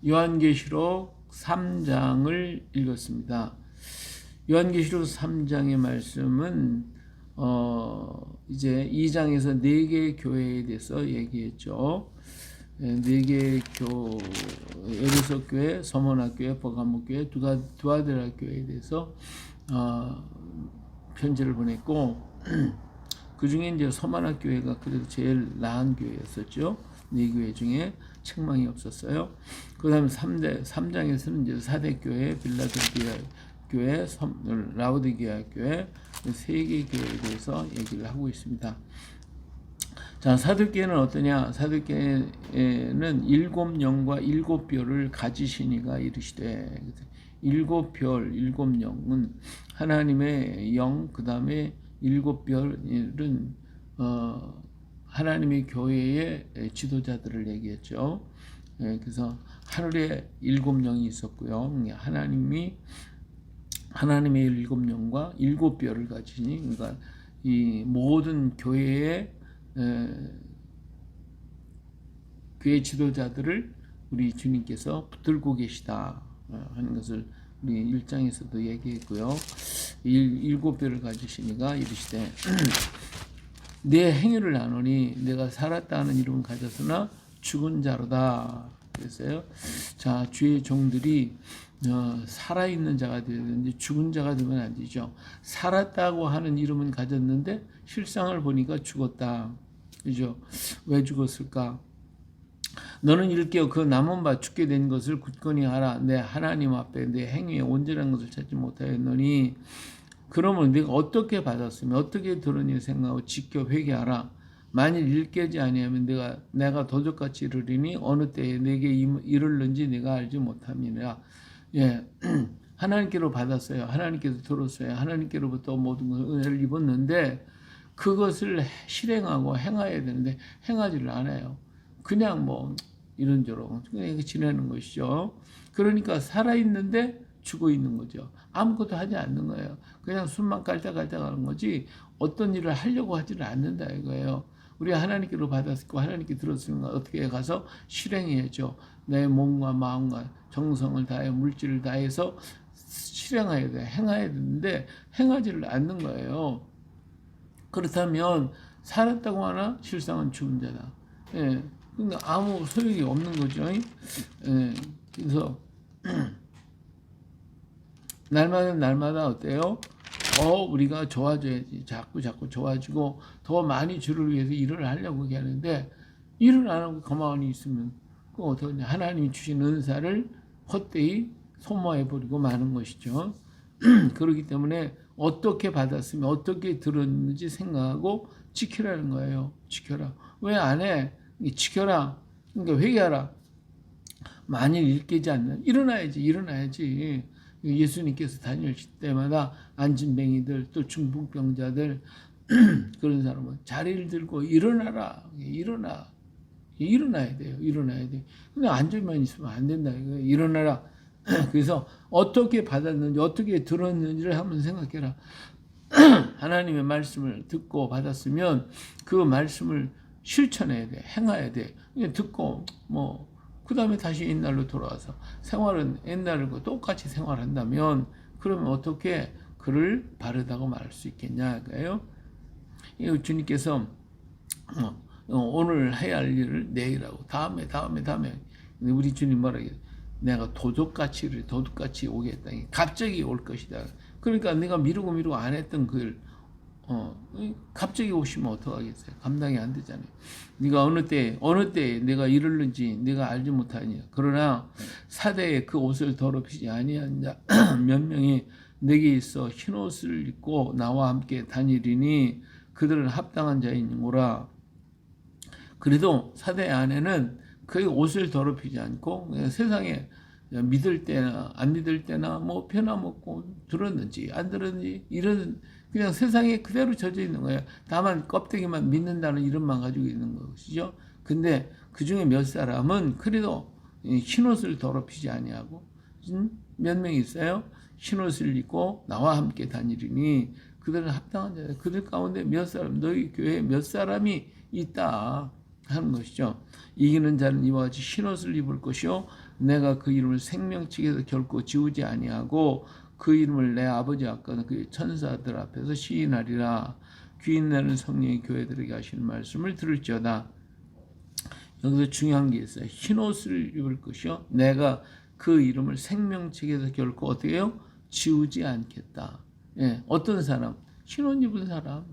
요한계시록 3장을 읽었습니다. 요한계시록 3장의 말씀은 이제 2장에서 4개의 교회에 대해서 얘기했죠. 4개의 에베소 교회, 서머나 교회, 버가모 교회, 두아데라 교회에 대해서 편지를 보냈고 그 중에 이제 서머나 교회가 그래도 제일 나은 교회였었죠. 4교회 중에 책망이 없었어요. 그 다음에 3장에서는 이제 4대 교회, 빌라델피아 교회, 라오디게아 교회, 3개의 교회에 대해서 얘기를 하고 있습니다. 자, 사도교회는 어떠냐? 사도교회는 7영과 7뼈를 가지시니가 이르시되, 7별, 7영은 하나님의 영, 그 다음에 7별은 하나님의 교회의 지도자들을 얘기했죠. 그래서 하늘에 7영이 있었고요. 하나님의 7영과 7뼈를 가지니, 그러니까 이 모든 교회 지도자들을 우리 주님께서 붙들고 계시다 하는 것을 우리 1장에서도 얘기했고요. 7뼈를 가지시니가 이르시되 내 행위를 아노니 내가 살았다 하는 이름은 가졌으나 죽은 자로다 그랬어요. 자, 주의 종들이 살아있는 자가 되어야 되는데 죽은 자가 되면 안 되죠. 살았다고 하는 이름은 가졌는데 실상을 보니까 죽었다. 그죠? 왜 죽었을까? 너는 일깨어 그 남은 바 죽게 된 것을 굳건히 하라. 내 하나님 앞에 내 행위에 온전한 것을 찾지 못하였노니 그러면 네가 어떻게 받았으면 어떻게 들었니 생각하고 지켜 회개하라. 만일 일깨지 아니하면 내가 도적같이 이르리니 어느 때에 내게 이르는지 내가 알지 못함이라. 예, 하나님께로 받았어요. 하나님께서 들었어요. 하나님께로부터 모든 은혜를 입었는데 그것을 실행하고 행해야 되는데 행하지를 않아요. 그냥 뭐 이런저런 그냥 지내는 것이죠. 그러니까 살아있는데 죽어 있는 거죠. 아무것도 하지 않는 거예요. 그냥 숨만 깔짝깔짝 하는 거지 어떤 일을 하려고 하지는 않는다 이거예요. 우리가 하나님께로 받았고 하나님께 들었으니까 어떻게 가서 실행해야죠. 내 몸과 마음과 정성을 다해 물질을 다해서 실행해야 돼. 행해야 되는데 행하지를 않는 거예요. 그렇다면 살았다고 하나 실상은 죽은 자다. 예, 그러니까 아무 소용이 없는 거죠. 예, 그래서 날마다 어때요? 우리가 좋아져야지. 자꾸 좋아지고 더 많이 주를 위해서 일을 하려고 하는데 일을 안 하고 가만히 있으면 그 어떠냐? 하나님이 주신 은사를 헛되이 소모해버리고 마는 것이죠. 그렇기 때문에 어떻게 받았으면 어떻게 들었는지 생각하고 지키라는 거예요. 지켜라. 왜 안 해? 지켜라. 그러니까 회개하라. 만일 일깨지 않는 일어나야지. 예수님께서 다니실 때마다 안진뱅이들 또 중풍병자들 그런 사람은 자리를 들고 일어나야 돼요. 근데 앉아만 있으면 안 된다 이거예요. 일어나라. 그래서 어떻게 받았는지 어떻게 들었는지를 한번 생각해라. 하나님의 말씀을 듣고 받았으면 그 말씀을 실천해야 돼. 행해야 돼. 그냥 듣고 그 다음에 다시 옛날로 돌아와서 생활은 옛날과 똑같이 생활한다면 그러면 어떻게 그를 바르다고 말할 수 있겠냐 이거예요. 주님께서 오늘 해야 할 일을 내일하고 다음에 우리 주님 뭐라고 해요? 내가 도둑같이 오겠다. 갑자기 올 것이다. 그러니까 내가 미루고 안 했던 그 갑자기 오시면 어떡하겠어요? 감당이 안 되잖아요. 네가 어느 때에 내가 이르는지 내가 알지 못하니. 그러나 사대에 그 옷을 더럽히지 아니한 자 몇 명이 내게 있어 흰 옷을 입고 나와 함께 다니리니 그들은 합당한 자이니라. 그래도 사대 안에는 그 옷을 더럽히지 않고 세상에 믿을 때나 안 믿을 때나 뭐 편아먹고 들었는지 안 들었는지 이런 그냥 세상에 그대로 젖어 있는 거예요. 다만 껍데기만 믿는다는 이름만 가지고 있는 것이죠. 근데 그 중에 몇 사람은 그래도 흰옷을 더럽히지 아니하고 몇 명 있어요. 흰옷을 입고 나와 함께 다니리니 그들은 합당한 자다. 그들 가운데 몇 사람 너희 교회에 몇 사람이 있다. 하는 것이죠. 이기는 자는 이와 같이 흰옷을 입을 것이요 내가 그 이름을 생명책에서 결코 지우지 아니하고 그 이름을 내 아버지 앞과 그 천사들 앞에서 시인하리라. 귀인내는 성령이 교회들에게 하시는 말씀을 들을지어다. 여기서 중요한 게 있어요. 흰옷을 입을 것이요 내가 그 이름을 생명책에서 결코 어떻게 해요? 지우지 않겠다. 예, 어떤 사람? 흰옷 입은 사람.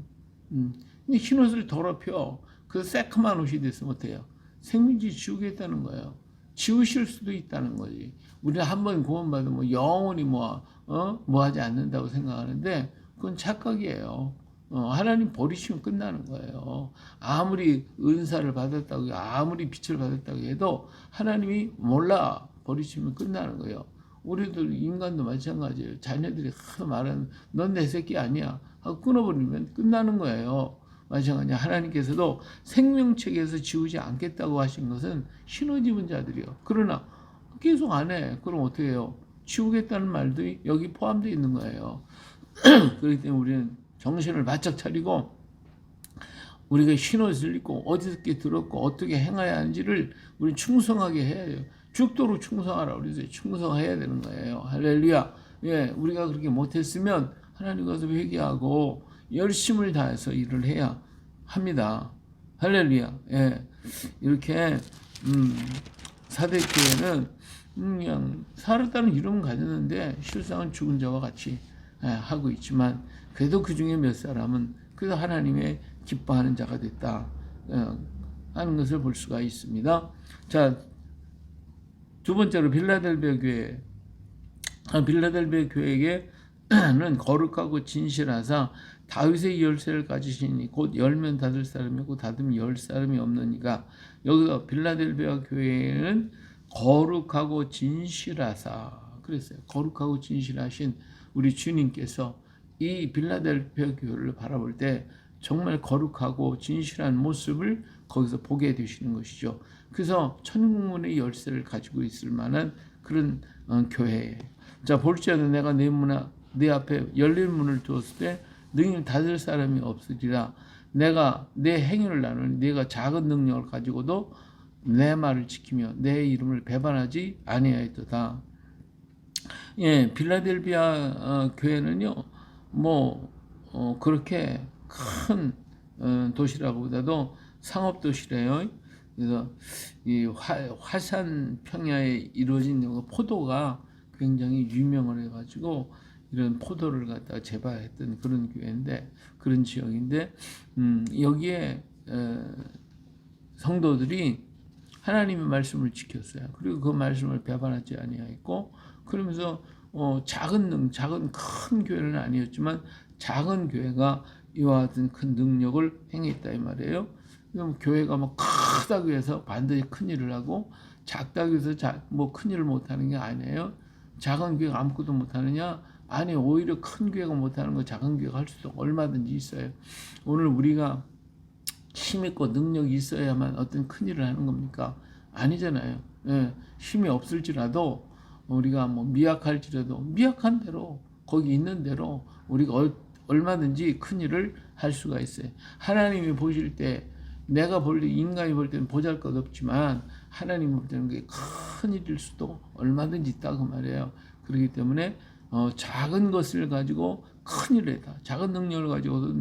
근데 흰옷을 더럽혀. 그 새카만 옷이 됐으면 어때요? 생명지 지우겠다는 거예요. 지우실 수도 있다는 거지. 우리가 한번 구원받으면 뭐 영원히 뭐 하지 않는다고 생각하는데 그건 착각이에요. 하나님 버리시면 끝나는 거예요. 아무리 은사를 받았다고 아무리 빛을 받았다고 해도 하나님이 몰라 버리시면 끝나는 거예요. 우리도 인간도 마찬가지예요. 자녀들이 말하는 넌 내 새끼 아니야 하고 끊어버리면 끝나는 거예요. 마찬가지 하나님께서도 생명책에서 지우지 않겠다고 하신 것은 흰옷 입은 자들이요. 그러나 계속 안 해. 그럼 어떻게 해요? 지우겠다는 말도 여기 포함되어 있는 거예요. 그렇기 때문에 우리는 정신을 바짝 차리고 우리가 흰옷을 입고 어디서 들었고 어떻게 행해야 하는지를 우리 충성하게 해야 돼요. 죽도록 충성하라 그래서 충성해야 되는 거예요. 할렐루야. 예, 우리가 그렇게 못했으면 하나님 가서 회개하고 열심을 다해서 일을 해야 합니다. 할렐루야. 예, 이렇게 사대교회는 그냥 살았다는 이름은 가졌는데 실상은 죽은 자와 같이 하고 있지만 그래도 그 중에 몇 사람은 그래도 하나님의 기뻐하는 자가 됐다 하는 것을 볼 수가 있습니다. 자, 두 번째로 빌라델비아 교회. 빌라델비아 교회에게는 거룩하고 진실하사 다윗의 열쇠를 가지시니 곧 열면 닫을 사람이고 닫으면 열 사람이 없느니가. 여기서 빌라델비아 교회는 거룩하고 진실하사 그랬어요. 거룩하고 진실하신 우리 주님께서 이 빌라델비아 교회를 바라볼 때 정말 거룩하고 진실한 모습을 거기서 보게 되시는 것이죠. 그래서 천국문의 열쇠를 가지고 있을 만한 그런 교회예요. 자, 볼지어다 내가 내 앞에 열린 문을 두었을 때 능히 닫을 사람이 없으리라. 내가 내 행위를 나누니 네가 작은 능력을 가지고도 내 말을 지키며 내 이름을 배반하지 아니하였도다. 예, 빌라델비아 교회는요, 그렇게 큰 도시라고보다도 상업 도시래요. 그래서 이 화산 평야에 이루어진 포도가 굉장히 유명을 해가지고 이런 포도를 갖다가 재배했던 그런 교회인데 그런 지역인데 여기에 성도들이 하나님의 말씀을 지켰어요. 그리고 그 말씀을 배반하지 아니하였고 그러면서 작은 큰 교회는 아니었지만 작은 교회가 이와 같은 큰 능력을 행했다 이 말이에요. 그럼 교회가 뭐 크다고 해서 반드시 큰 일을 하고 작다고 해서 큰 일을 못하는 게 아니에요. 작은 교회가 아무것도 못하느냐? 아니, 오히려 큰 교회가 못하는 거 작은 교회가 할 수도 얼마든지 있어요. 오늘 우리가 힘있고 능력이 있어야만 어떤 큰 일을 하는 겁니까? 아니잖아요. 예, 힘이 없을지라도 우리가 미약할지라도 미약한 대로 거기 있는 대로 우리가 얼마든지 큰 일을 할 수가 있어요. 하나님이 보실 때 내가 볼 때 인간이 볼 때는 보잘것없지만 하나님이 볼 때는 그게 큰 일일 수도 얼마든지 있다고 말이에요. 그렇기 때문에 작은 것을 가지고 큰 일을 했다. 작은 능력을 가지고도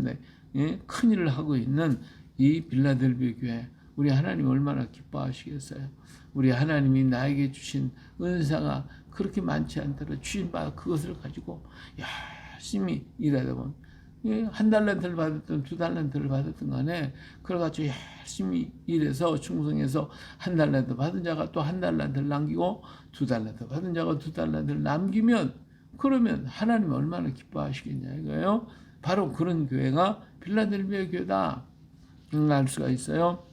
큰 일을 하고 있는 이 빌라델비아 교회 우리 하나님 얼마나 기뻐하시겠어요. 우리 하나님이 나에게 주신 은사가 그렇게 많지 않더라도 주신 바 그것을 가지고 열심히 일하다 보면 한 달란트를 받았든 두 달란트를 받았든 간에 그래가지고 열심히 일해서 충성해서 한 달란트 받은 자가 또 한 달란트를 남기고 두 달란트 받은 자가 두 달란트를 남기면 그러면 하나님 얼마나 기뻐하시겠냐 이거예요. 바로 그런 교회가 빌라델비아 교회다 알 수가 있어요.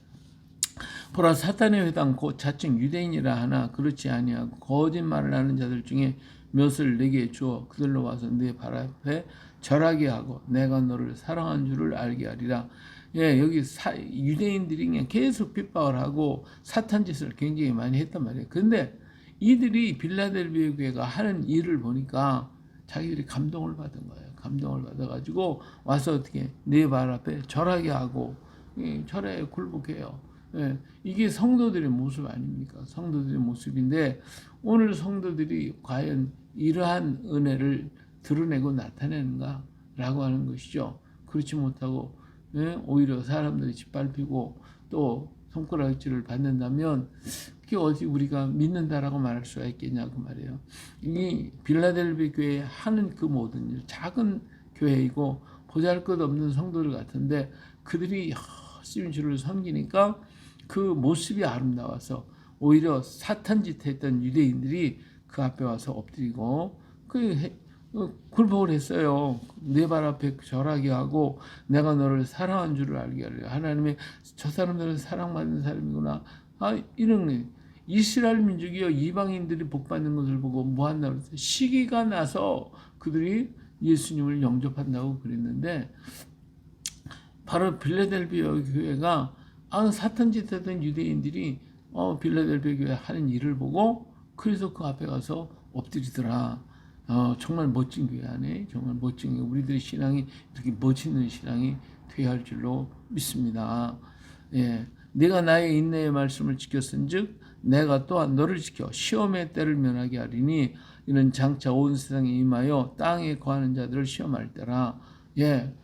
보라 사탄의 회당 곧 자칭 유대인이라 하나 그렇지 아니하고 거짓말을 하는 자들 중에 몇을 내게 주어 그들로 와서 내 발 앞에 절하게 하고 내가 너를 사랑한 줄을 알게 하리라. 예, 여기 유대인들이 그냥 계속 핍박을 하고 사탄 짓을 굉장히 많이 했단 말이에요. 근데 이들이 빌라델비아 교회가 하는 일을 보니까 자기들이 감동을 받은 거예요. 감동을 받아가지고 와서 어떻게 내 발 앞에 절하게 하고 절에 굴복해요. 예, 이게 성도들의 모습 아닙니까? 성도들의 모습인데 오늘 성도들이 과연 이러한 은혜를 드러내고 나타내는가라고 하는 것이죠. 그렇지 못하고 예, 오히려 사람들이 짓밟히고 또 손가락질을 받는다면 그게 어디 우리가 믿는다라고 말할 수가 있겠냐 그 말이에요. 이 빌라델비 교회에 하는 그 모든 일, 작은 교회이고 보잘것없는 성도들 같은데 그들이 열심히 주를 섬기니까 그 모습이 아름다워서 오히려 사탄짓 했던 유대인들이 그 앞에 와서 엎드리고 굴복을 했어요. 내 발 앞에 절하게 하고 내가 너를 사랑한 줄을 알게 하려. 하나님의 저 사람들은 사랑받는 사람이구나. 이런 이스라엘 민족이요 이방인들이 복받는 것을 보고 뭐 한다고 했어요. 시기가 나서 그들이 예수님을 영접한다고 그랬는데 바로 빌라델비아 교회가 사탄짓 하던 유대인들이 빌라델비아 교회 하는 일을 보고 그래서 그 앞에 가서 엎드리더라. 정말 멋진 교회 안에 정말 멋진 우리들의 신앙이 이렇게 멋있는 신앙이 되어야 할 줄로 믿습니다. 예, 내가 나의 인내의 말씀을 지켰은즉 내가 또한 너를 지켜 시험의 때를 면하게 하리니 이는 장차 온 세상에 임하여 땅에 거하는 자들을 시험할 때라. 예,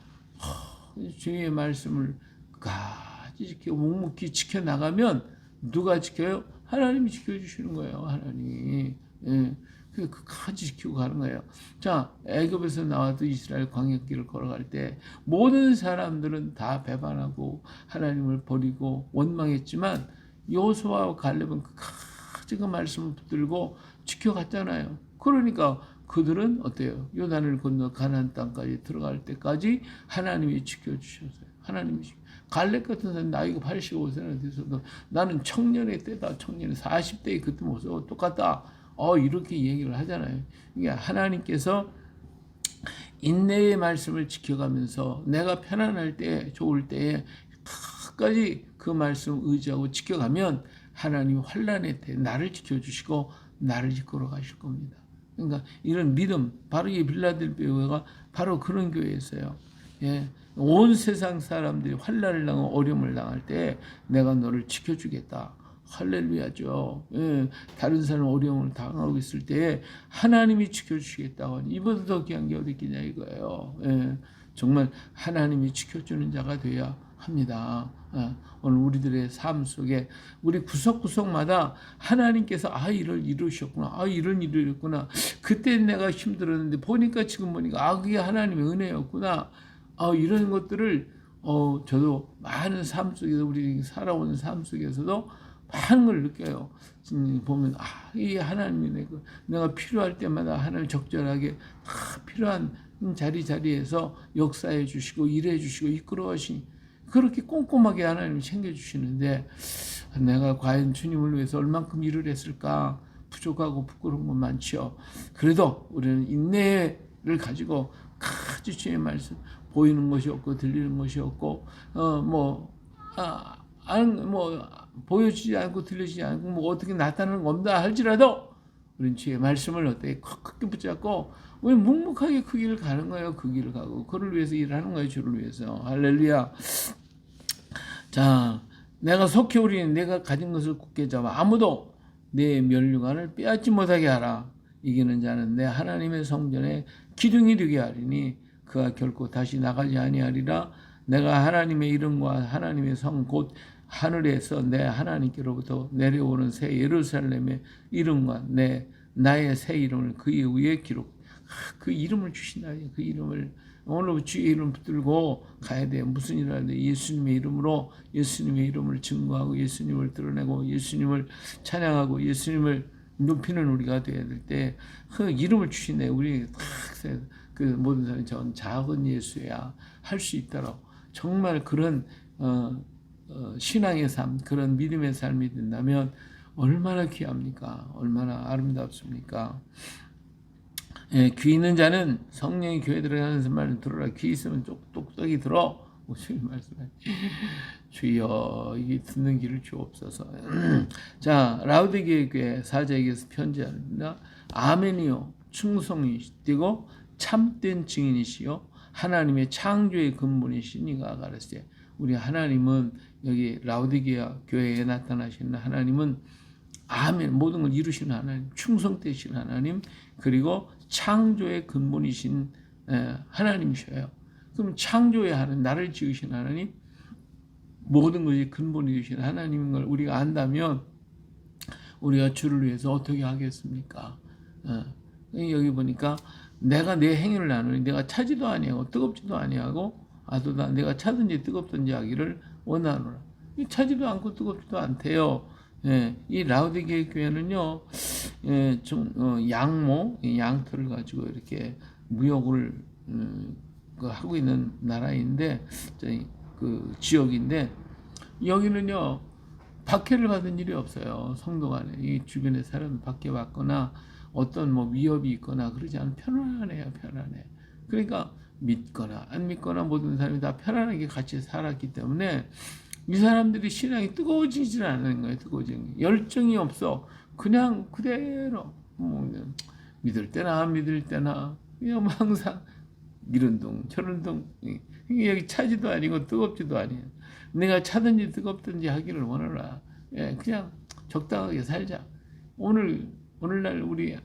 주의 말씀을 끝까지 지켜 묵묵히 지켜 나가면 누가 지켜요? 하나님이 지켜주시는 거예요. 하나님이. 예. 끝까지 지키고 가는 거예요. 자, 애굽에서 나와도 이스라엘 광야길을 걸어갈 때 모든 사람들은 다 배반하고 하나님을 버리고 원망했지만 여호수아와 갈렙은 끝까지 그 말씀을 붙들고 지켜갔잖아요. 그러니까 그들은 어때요? 요단을 건너 가나안 땅까지 들어갈 때까지 하나님이 지켜주셨어요. 하나님이 갈렙 같은 사람 나이가 85세나 돼서도 나는 청년의 때다. 청년 40대의 그때 모습하고 똑같다. 이렇게 얘기를 하잖아요. 그러니까 하나님께서 인내의 말씀을 지켜가면서 내가 편안할 때, 좋을 때에 끝까지 그 말씀 의지하고 지켜가면 하나님 환난의 때 나를 지켜주시고 나를 이끌어 가실 겁니다. 그러니까 이런 믿음, 바로 이 빌라델비아 교회가 바로 그런 교회였어요. 예, 온 세상 사람들이 환난을 당하고 어려움을 당할 때 내가 너를 지켜주겠다. 할렐루야죠. 예, 다른 사람 어려움을 당하고 있을 때 하나님이 지켜주시겠다고. 이보다 더 귀한 게 어디 있겠냐 이거예요. 예, 정말 하나님이 지켜주는 자가 되어야 합니다. 오늘 우리들의 삶 속에 우리 구석구석마다 하나님께서 이를 이루셨구나. 이런 일을 했구나. 그때 내가 힘들었는데 보니까 지금 보니까 그게 하나님의 은혜였구나. 이런 것들을 저도 많은 삶 속에서 우리 살아온 삶 속에서도 많은 걸 느껴요. 보면 이 하나님이 내가 필요할 때마다 하나님 적절하게 필요한 자리에서 역사해 주시고 일해 주시고 이끌어 가시니 그렇게 꼼꼼하게 하나님이 챙겨 주시는데 내가 과연 주님을 위해서 얼만큼 일을 했을까 부족하고 부끄러운 건 많지요. 그래도 우리는 인내를 가지고 아주 주의 말씀 보이는 것이 없고 들리는 것이 없고 보여지지 않고 들리지 않고 어떻게 나타나는 거 없다 할지라도 우리는 주의 말씀을 어떻게 크게 붙잡고 우리 묵묵하게 그 길을 가는 거예요. 그 길을 가고 그를 위해서 일하는 거예요. 주를 위해서. 할렐루야. 자, 내가 속히 우리는 내가 가진 것을 굳게 잡아 아무도 내 면류관을 빼앗지 못하게 하라. 이기는 자는 내 하나님의 성전에 기둥이 되게 하리니 그가 결코 다시 나가지 아니하리라. 내가 하나님의 이름과 하나님의 성 곧 하늘에서 내 하나님께로부터 내려오는 새 예루살렘의 이름과 나의 새 이름을 그의 위에 기록. 그 이름을 주신다. 그 이름을 오늘 주의 이름 붙들고 가야 돼. 무슨 일을 하는데 예수님의 이름으로 예수님의 이름을 증거하고 예수님을 드러내고 예수님을 찬양하고 예수님을 높이는 우리가 되어야 될 때 그 이름을 주시네. 우리 그 모든 사람이 전 작은 예수야 할 수 있도록 정말 그런 신앙의 삶, 그런 믿음의 삶이 된다면 얼마나 귀합니까? 얼마나 아름답습니까? 예, 귀 있는 자는 성령이 교회 들어가는 말을 들어라. 귀 있으면 똑똑히 들어. 주님 말씀해. 주여 이게 듣는 길을 주옵소서. 자, 라우디게아 교회 사자에게서 편지합니다. 아멘이요 충성이시고 참된 증인이시요 하나님의 창조의 근본이시니가 가르치되 우리 하나님은 여기 라오디게아 교회에 나타나시는 하나님은 아멘 모든 걸 이루시는 하나님, 충성되신 하나님, 그리고 창조의 근본이신 하나님이셔요. 그럼 창조의 하나님, 나를 지으신 하나님, 모든 것이 근본이 되신 하나님인 걸 우리가 안다면 우리가 주를 위해서 어떻게 하겠습니까? 여기 보니까 내가 내 행위를 나누니 내가 차지도 아니하고 뜨겁지도 아니하고 아도다 내가 차든지 뜨겁든지 하기를 원하노라. 차지도 않고 뜨겁지도 않대요. 이 라오디게 교회는요, 양모, 양털을 가지고 이렇게 무역을 하고 있는 나라인데, 그 지역인데, 여기는요, 박해를 받은 일이 없어요. 성도 간에. 이 주변에 사람 박해받거나 어떤 뭐 위협이 있거나 그러지 않으면 편안해요, 편안해. 그러니까 믿거나 안 믿거나 모든 사람이 다 편안하게 같이 살았기 때문에 이 사람들이 신앙이 뜨거워지질 않는 거예요. 뜨거워지는 게. 열정이 없어. 그냥 그대로 믿을 때나 안 믿을 때나 그냥 항상 이런 동 저런 동 여기 차지도 아니고 뜨겁지도 아니에요. 내가 차든지 뜨겁든지 하기를 원하라. 그냥 적당하게 살자. 오늘날 우리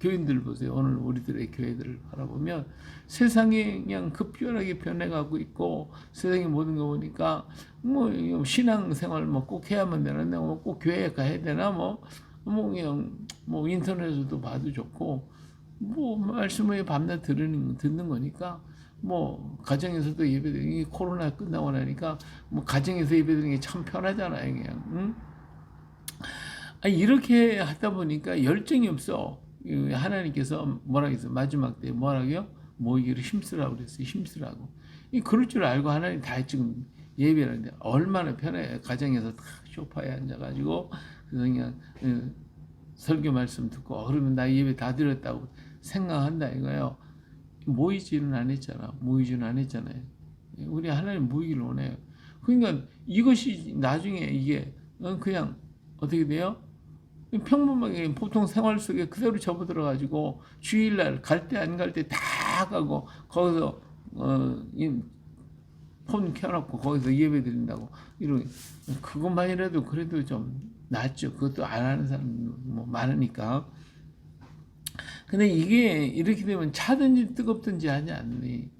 교인들 보세요. 오늘 우리들의 교회들을 바라보면 세상이 그냥 급변하게 변해가고 있고 세상의 모든 거 보니까 뭐 신앙생활 뭐 꼭 해야만 되는데 뭐 꼭 교회에 가야 되나 뭐 그냥 뭐 인터넷에도 봐도 좋고 뭐 말씀을 밤낮 듣는 거니까 뭐 가정에서도 예배드리는 게 코로나 끝나고 나니까 뭐 가정에서 예배드리는 게 참 편하잖아요. 그냥 응? 이렇게 하다 보니까 열정이 없어. 하나님께서 뭐라고 했어? 마지막 때 뭐라고요? 모이기를 힘쓰라고 그랬어요. 힘쓰라고. 그럴 줄 알고 하나님 다 지금 예배를 하는데 얼마나 편해. 가정에서 다 소파에 앉아가지고 그냥 설교 말씀 듣고 그러면 나 예배 다 드렸다고 생각한다 이거예요. 모이지는 않았잖아요. 우리 하나님 모이기를 원해요. 그러니까 이것이 나중에 이게 그냥 어떻게 돼요? 평범하게 보통 생활 속에 그대로 접어들어가지고 주일날 갈 때 안 갈 때 다 가고 거기서 폰 켜놓고 거기서 예배 드린다고 이런 그것만이라도 그래도 좀 낫죠. 그것도 안 하는 사람 뭐 많으니까. 근데 이게 이렇게 되면 차든지 뜨겁든지 하지 않니?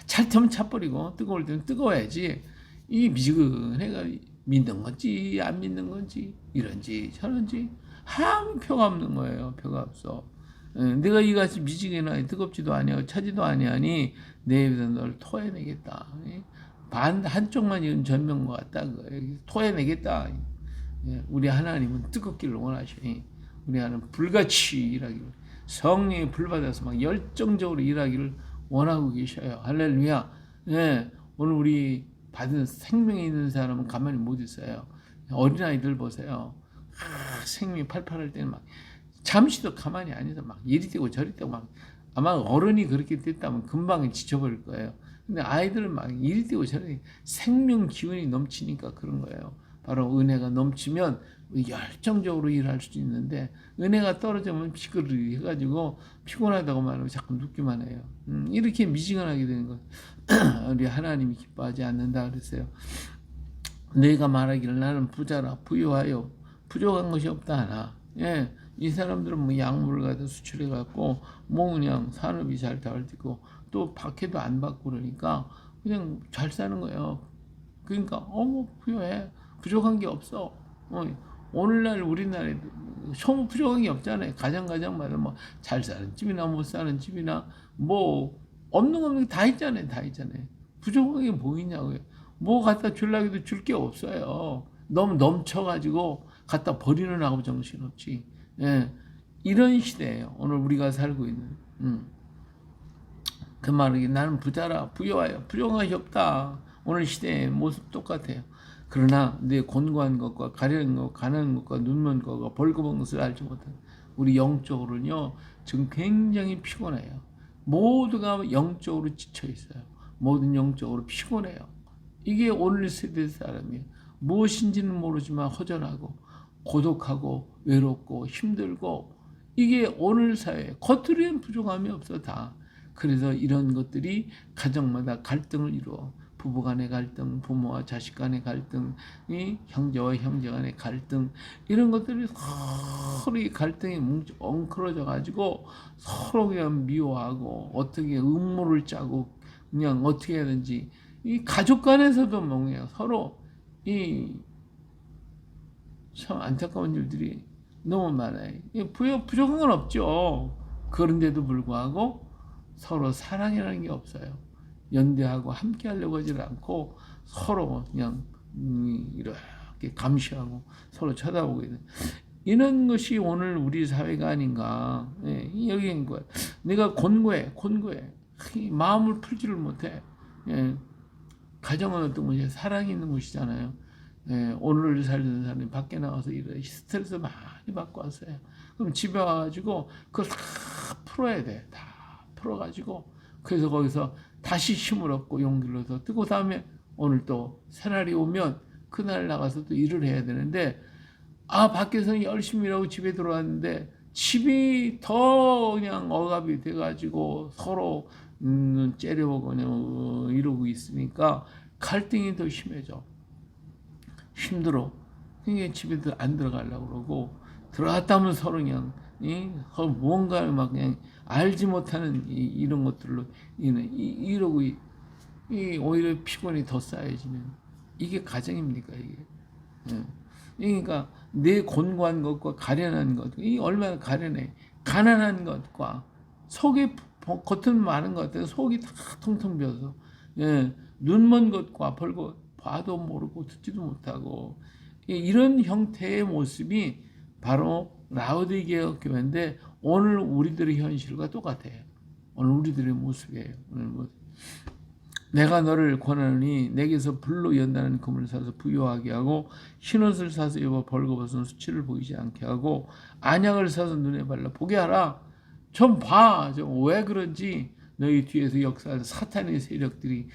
찰 때면 차버리고 뜨거울 때는 뜨거워야지. 이 미지근해가 믿는 건지 안 믿는 건지 이런지 저런지 아무 표가 없는 거예요. 표가 없어. 내가 이같이 미지근하게 뜨겁지도 아니하고 차지도 아니하니 내 입에서 널 토해내겠다. 한쪽만 지금 전면 것 같다. 토해내겠다. 우리 하나님은 뜨겁기를 원하시니 우리 하나님은 불같이 일하기를 성령의 불받아서 막 열정적으로 일하기를 원하고 계셔요. 할렐루야. 오늘 우리 받은 생명이 있는 사람은 가만히 못 있어요. 어린아이들 보세요. 생명이 팔팔할 때는 막 잠시도 가만히 안 있어. 막 이리 뛰고 저리 뛰고 막 아마 어른이 그렇게 됐다면 금방 지쳐버릴 거예요. 근데 아이들은 막 이리 뛰고 저리 뛰고 생명 기운이 넘치니까 그런 거예요. 바로 은혜가 넘치면 열정적으로 일할 수 있는데 은혜가 떨어지면 피그르 해가지고 피곤하다고 말하고 자꾸 눕기만 해요. 이렇게 미지근하게 되는 것 우리 하나님이 기뻐하지 않는다 그랬어요. 너희가 말하기를 나는 부자라 부유하여 부족한 것이 없다 하나. 이 사람들은 뭐 약물을 갖다 수출해 갖고 뭐 그냥 산업이 잘 되고 또 박해도 안 받고 그러니까 그냥 잘 사는 거예요. 그러니까 뭐 부유해. 부족한 게 없어. 오늘날 우리나라에 소무 부족한 게 없잖아요. 가정마다 뭐 잘 사는 집이나 못 사는 집이나 뭐 없는 게 다 있잖아요. 부족한 게 뭐 있냐고요. 뭐 갖다 주려고 해도 줄 게 없어요. 너무 넘쳐가지고 갖다 버리는 하고 정신없지. 이런 시대예요. 오늘 우리가 살고 있는. 그 말이 나는 부자라 부유하여 부족한 것이 없다. 오늘 시대의 모습 똑같아요. 그러나 내 곤고한 것과 가려는 것, 가난한 것과 눈먼 것과 벌거벗은 것을 알지 못하는 우리 영적으로는요 지금 굉장히 피곤해요. 모두가 영적으로 지쳐 있어요. 모든 영적으로 피곤해요. 이게 오늘 세대 사람이에요. 무엇인지는 모르지만 허전하고 고독하고 외롭고 힘들고 이게 오늘 사회 겉으로는 부족함이 없어 다. 그래서 이런 것들이 가정마다 갈등을 이루어 부부 간의 갈등, 부모와 자식 간의 갈등, 이 형제와 형제 간의 갈등, 이런 것들이 서로 이 갈등이 엉클어져 가지고 서로 그냥 미워하고 어떻게 음모를 짜고 그냥 어떻게 해야든지 이 가족 간에서도 뭔가 서로 이 참 안타까운 일들이 너무 많아요. 부족한 건 없죠. 그런데도 불구하고 서로 사랑이라는 게 없어요. 연대하고 함께 하려고 하지 않고 서로 그냥 이렇게 감시하고 서로 쳐다보고 있는 이런 것이 오늘 우리 사회가 아닌가. 예, 여기인 거야. 내가 곤고해. 마음을 풀지를 못해. 예, 가정은 어떤 것이 사랑이 있는 곳이잖아요. 예, 오늘을 살리는 사람이 밖에 나가서 이런 스트레스 많이 받고 왔어요. 그럼 집에 와가지고 그걸 다 풀어야 돼. 다 풀어가지고 그래서 거기서 다시 힘을 얻고 용기를 얻어 뜨고 다음에 오늘 또 새날이 오면 그날 나가서 또 일을 해야 되는데 밖에서는 열심히 일하고 집에 들어왔는데 집이 더 그냥 억압이 돼가지고 서로 째려보고 그냥 이러고 있으니까 갈등이 더 심해져. 힘들어. 그러니까 집에 안 들어가려고 그러고 들어갔다 하면 서로 그냥 무언가를 막 그냥 알지 못하는 이런 것들로 이러고 오히려 피곤이 더 쌓여지는 이게 가정입니까 이게? 예. 그러니까 내 곤고한 것과 가련한 것, 이 얼마나 가련해. 가난한 것과 속에 겉은 많은 것 같아요. 속이 다 텅텅 비어서 눈먼 것과 벌거 봐도 모르고 듣지도 못하고 이런 형태의 모습이 바로 라오디게아 교회인데 오늘 우리들의 현실과 똑같아요. 오늘 우리들의 모습이에요. 오늘 모습. 내가 너를 권하노니 내게서 불로 연다는 금을 사서 부요하게 하고 흰옷을 사서 입어 벌거벗은 수치를 보이지 않게 하고 안약을 사서 눈에 발라 보게 하라. 좀 봐. 좀 왜 그런지 너희 뒤에서 역사하는 사탄의 세력들이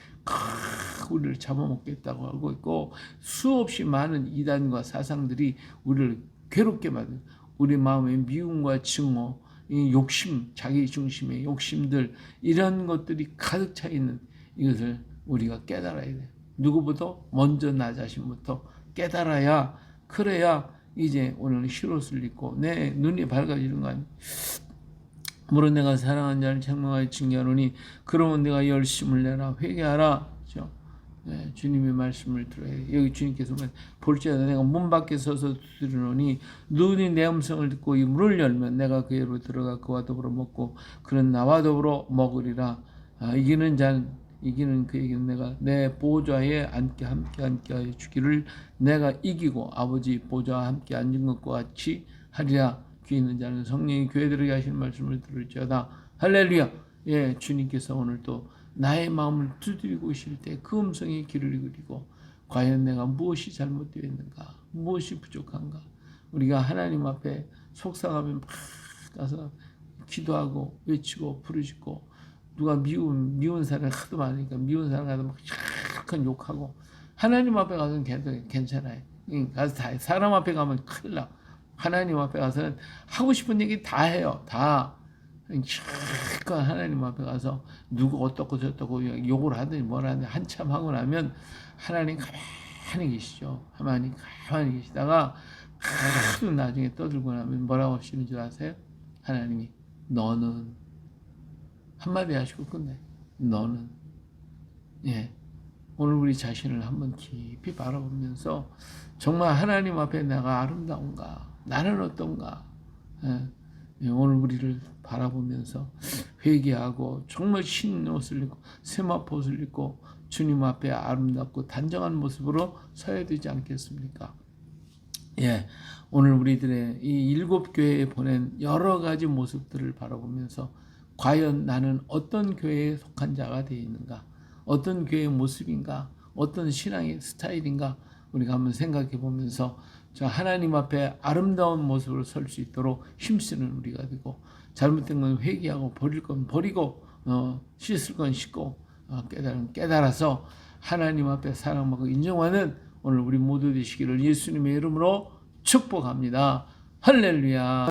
우리를 잡아먹겠다고 하고 있고 수없이 많은 이단과 사상들이 우리를 괴롭게 만든 우리 마음의 미움과 증오, 이 욕심, 자기 중심의 욕심들 이런 것들이 가득 차 있는 이것을 우리가 깨달아야 돼요. 누구보다 먼저 나 자신부터 깨달아야 그래야 이제 오늘 흰옷을 입고 내 눈이 밝아지는 거 아니에요. 물론 내가 사랑하는 자를 책망하여 징계하노니 그러면 내가 열심을 내라 회개하라. 그렇죠? 네, 주님의 말씀을 들어야 돼. 여기 주님께서 볼지어다 내가 문 밖에 서서 두드리노니 누구니 내 음성을 듣고 이 문을 열면 내가 그에로 들어가 그와 더불어 먹고 그는 나와 더불어 먹으리라. 이기는 그에게는 내가 내 보좌에 함께 하여 주기를 내가 이기고 아버지 보좌와 함께 앉은 것과 같이 하리라. 귀 있는 자는 성령이 교회들에게 하시는 말씀을 들을지어다. 할렐루야. 예, 주님께서 오늘 또 나의 마음을 두드리고 계실 때 그 음성에 귀를 기울이고 과연 내가 무엇이 잘못되어 있는가, 무엇이 부족한가. 우리가 하나님 앞에 속상하면 막 가서 기도하고 외치고 부르짖고 누가 미운 사람이 하도 많으니까 미운 사람 가서 막 큰 욕하고 하나님 앞에 가서는 괜찮아요. 가서 다 사람 앞에 가면 큰일 나. 하나님 앞에 가서는 하고 싶은 얘기 다 해요. 다. 하나님 앞에 가서 누구 어떻고 저떻고 욕을 하든지 뭐라 하든지 한참 하고 나면 하나님 가만히 계시죠. 하나님 가만히 계시다가 나중에 떠들고 나면 뭐라고 하시는 줄 아세요? 하나님이 너는 한마디 하시고 끝내. 너는 오늘 우리 자신을 한번 깊이 바라보면서 정말 하나님 앞에 내가 아름다운가? 나는 어떤가? 오늘 우리를 바라보면서 회개하고 정말 흰 옷을 입고 세마포옷을 입고 주님 앞에 아름답고 단정한 모습으로 서야 되지 않겠습니까? 오늘 우리들의 이 7교회에 보낸 여러 가지 모습들을 바라보면서 과연 나는 어떤 교회에 속한 자가 되어 있는가? 어떤 교회의 모습인가? 어떤 신앙의 스타일인가? 우리가 한번 생각해 보면서 저 하나님 앞에 아름다운 모습으로 설 수 있도록 힘쓰는 우리가 되고 잘못된 건 회개하고 버릴 건 버리고 씻을 건 씻고 깨달아서 하나님 앞에 사랑하고 인정하는 오늘 우리 모두 되시기를 예수님의 이름으로 축복합니다. 할렐루야.